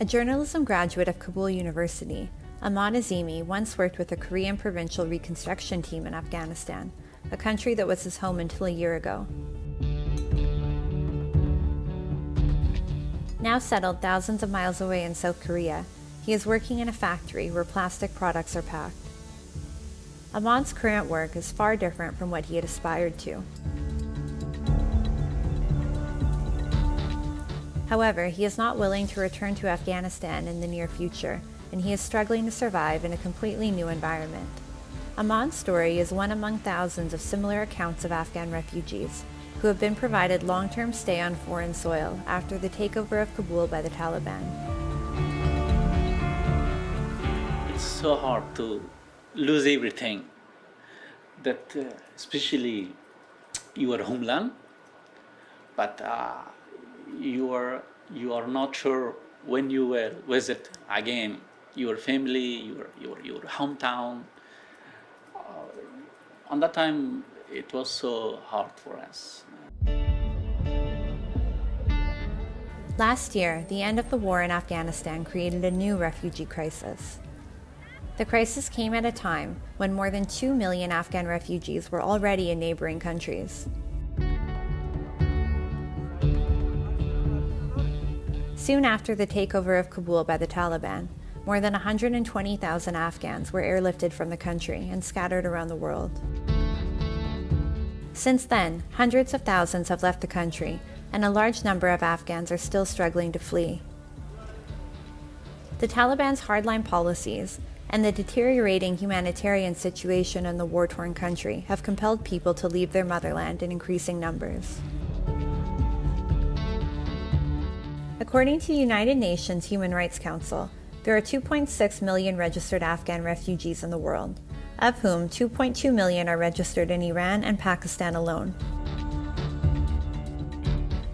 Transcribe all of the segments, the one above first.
A journalism graduate of Kabul University, Aman Azimi once worked with a Korean provincial reconstruction team in Afghanistan, a country that was his home until a year ago. Now settled thousands of miles away in South Korea, he is working in a factory where plastic products are packed. Aman's current work is far different from what he had aspired to. However, he is not willing to return to Afghanistan in the near future, and he is struggling to survive in a completely new environment. Aman's story is one among thousands of similar accounts of Afghan refugees who have been provided long-term stay on foreign soil after the takeover of Kabul by the Taliban. It's so hard to lose everything, that especially your homeland, but you are not sure when you will visit again your family, your hometown. On that time, it was so hard for us. Last year, the end of the war in Afghanistan created a new refugee crisis. The crisis came at a time when more than 2 million Afghan refugees were already in neighbouring countries. Soon after the takeover of Kabul by the Taliban, more than 120,000 Afghans were airlifted from the country and scattered around the world. Since then, hundreds of thousands have left the country, and a large number of Afghans are still struggling to flee. The Taliban's hardline policies and the deteriorating humanitarian situation in the war-torn country have compelled people to leave their motherland in increasing numbers. According to the United Nations Human Rights Council, there are 2.6 million registered Afghan refugees in the world, of whom 2.2 million are registered in Iran and Pakistan alone.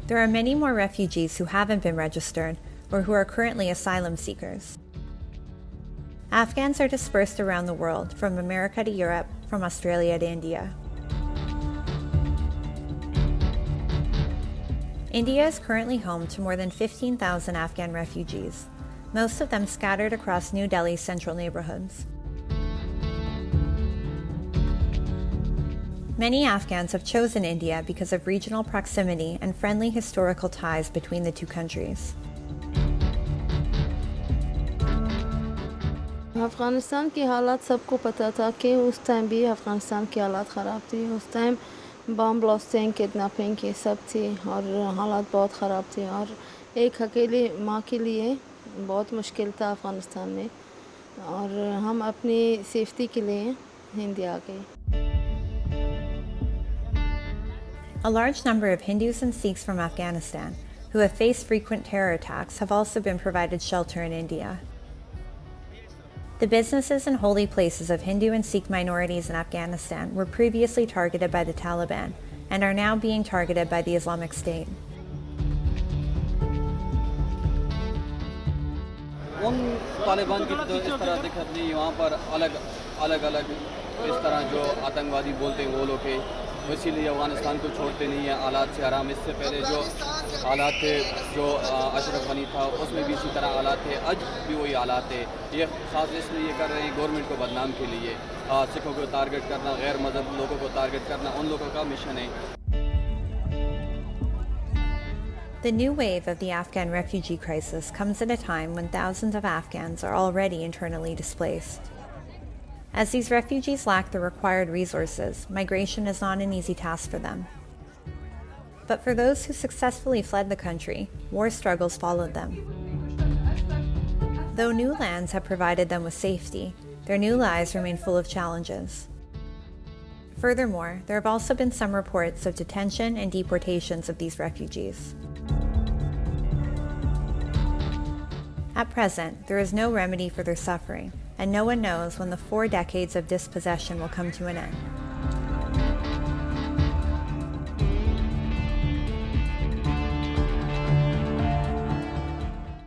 There are many more refugees who haven't been registered or who are currently asylum seekers. Afghans are dispersed around the world, from America to Europe, from Australia to India. India is currently home to more than 15,000 Afghan refugees, most of them scattered across New Delhi's central neighborhoods. Many Afghans have chosen India because of regional proximity and friendly historical ties between the two countries. Afghanistan की हालात सबको पता था कि उस time भी अफ़गानिस्तान की हालात ख़राब थी। उस टाइम बम ब्लास्टिंग, किडनैपिंग की सब थी और हालात बहुत ख़राब थी और एक अकेली माँ के लिए बहुत मुश्किल था अफ़गानिस्तान में और हम अपनी सेफ्टी के लिए इंडिया आ गए। A large number of Hindus and Sikhs from Afghanistan, who have faced frequent terror attacks, have also been provided shelter in India. The businesses and holy places of Hindu and Sikh minorities in Afghanistan were previously targeted by the Taliban and are now being targeted by the Islamic State. उन तालिबान की तो इस तरह दिक्कत नहीं, वहाँ पर अलग अलग इस तरह जो आतंकवादी बोलते हैं वो लोग के, इसीलिए अफ़गानिस्तान को छोड़ते नहीं है। हालात से आराम, इससे पहले जो हालात थे, जो अशरफ गनी था उसमें भी इसी तरह हालात थे, आज भी वही हालात है। ये ख़ास इसलिए ये कर रहे हैं गवर्नमेंट को बदनाम के लिए, सिखों को टारगेट करना, गैर मजहब लोगों को टारगेट करना उन लोगों का मिशन है। The new wave of the Afghan refugee crisis comes at a time when thousands of Afghans are already internally displaced. As these refugees lack the required resources, migration is not an easy task for them. But for those who successfully fled the country, war struggles followed them. Though new lands have provided them with safety, their new lives remain full of challenges. Furthermore, there have also been some reports of detention and deportations of these refugees. At present, there is no remedy for their suffering, and no one knows when the 4 decades of dispossession will come to an end.